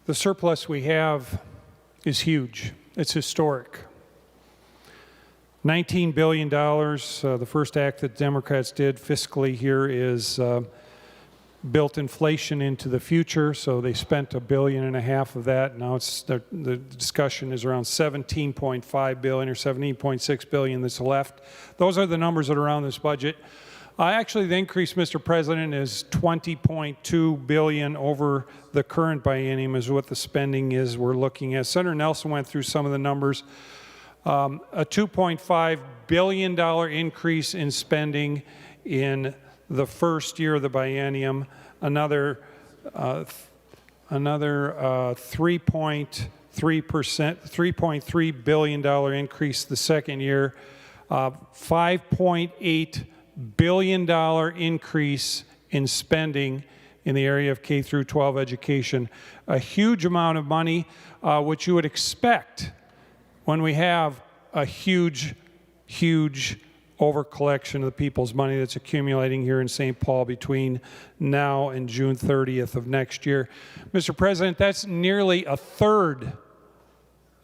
The surplus we have is huge. It's historic. $19 billion, the first act that Democrats did fiscally here is built inflation into the future, so they spent $1.5 billion of that. Now it's the discussion is around $17.5 billion or $17.6 billion that's left. Those are the numbers that are on this budget. Actually, the increase, Mr. President, is $20.2 billion over the current biennium is what the spending is we're looking at. Senator Nelson went through some of the numbers. A $2.5 billion increase in spending in the first year of the biennium, another 3.3 billion dollar increase the second year, $5.8 billion increase in spending in the area of K through 12 education. A huge amount of money, which you would expect when we have a huge over-collection of the people's money that's accumulating here in St. Paul between now and June 30th of next year. Mr. President, that's nearly a third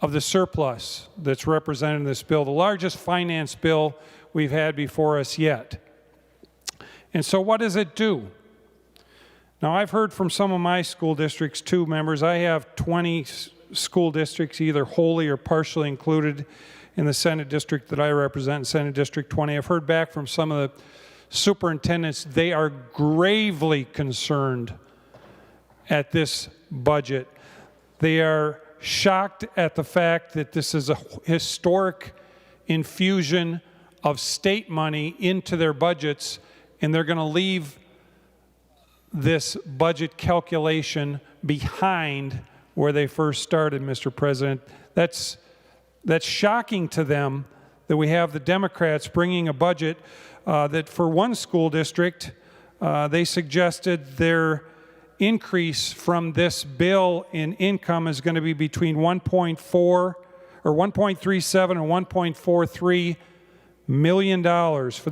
of the surplus that's represented in this bill, the largest finance bill we've had before us yet. And so what does it do? Now, I've heard from some of my school districts too, members. I have 20 school districts, either wholly or partially included in the Senate district that I represent, Senate District 20. I've heard back from some of the superintendents. They are gravely concerned at this budget. They are shocked at the fact that this is a historic infusion of state money into their budgets, and they're going to leave this budget calculation behind where they first started, Mr. President. That's shocking to them that we have the Democrats bringing a budget that for one school district, they suggested their increase from this bill in income is going to be between 1.4 or 1.37 and 1.43 million dollars for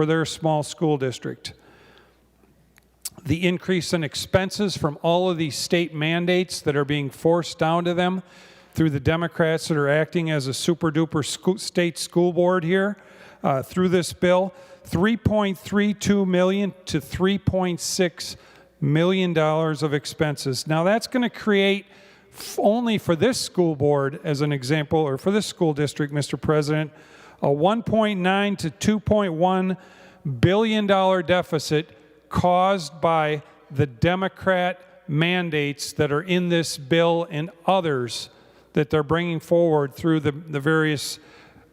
their small school district. The increase in expenses from all of these state mandates that are being forced down to them through the Democrats that are acting as a super-duper state school board here through this bill, $3.32 million to $3.6 million of expenses. Now that's going to create, only for this school board as an example, or for this school district, Mr. President, a $1.9 to $2.1 billion deficit caused by the Democrat mandates that are in this bill and others that they're bringing forward through the various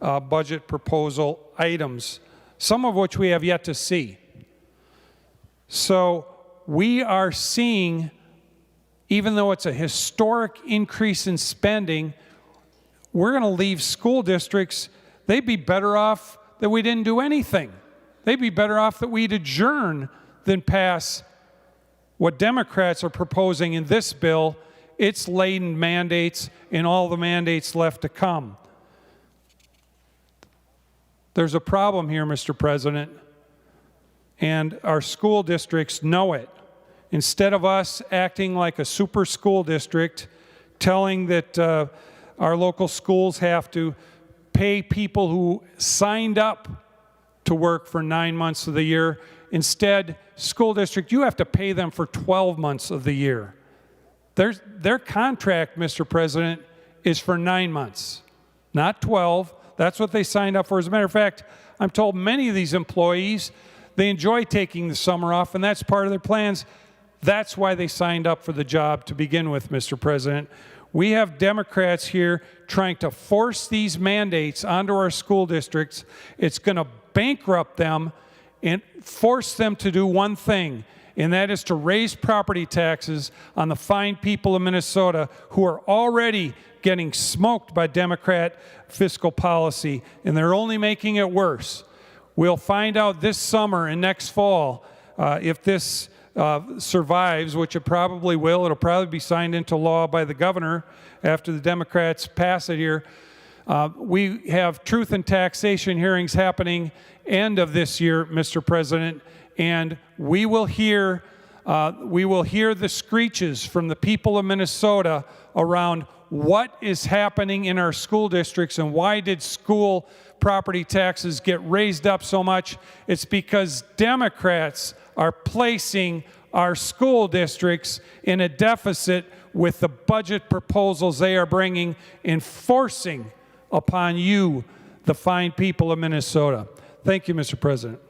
budget proposal items, some of which we have yet to see. So we are seeing, even though it's a historic increase in spending, we're going to leave school districts, they'd be better off that we didn't do anything. They'd be better off that we'd adjourn than pass what Democrats are proposing in this bill, its laden mandates and all the mandates left to come. There's a problem here, Mr. President, and our school districts know it. Instead of us acting like a super school district, telling that our local schools have to pay people who signed up to work for 9 months of the year, instead, school district, you have to pay them for 12 months of the year. Their contract, Mr. President, is for 9 months, not 12. That's what they signed up for. As a matter of fact, I'm told many of these employees, they enjoy taking the summer off, and that's part of their plans. That's why they signed up for the job to begin with, Mr. President. We have Democrats here trying to force these mandates onto our school districts. It's going to bankrupt them and force them to do one thing, and that is to raise property taxes on the fine people of Minnesota who are already getting smoked by Democrat fiscal policy, and they're only making it worse. We'll find out this summer and next fall if this survives, which it probably will. It'll probably be signed into law by the governor after the Democrats pass it here. We have truth and taxation hearings happening end of this year, Mr. President, and we will hear We will hear the screeches from the people of Minnesota around what is happening in our school districts and why did school property taxes get raised up so much. It's because Democrats are placing our school districts in a deficit with the budget proposals they are bringing, enforcing upon you, the fine people of Minnesota. Thank you, Mr. President.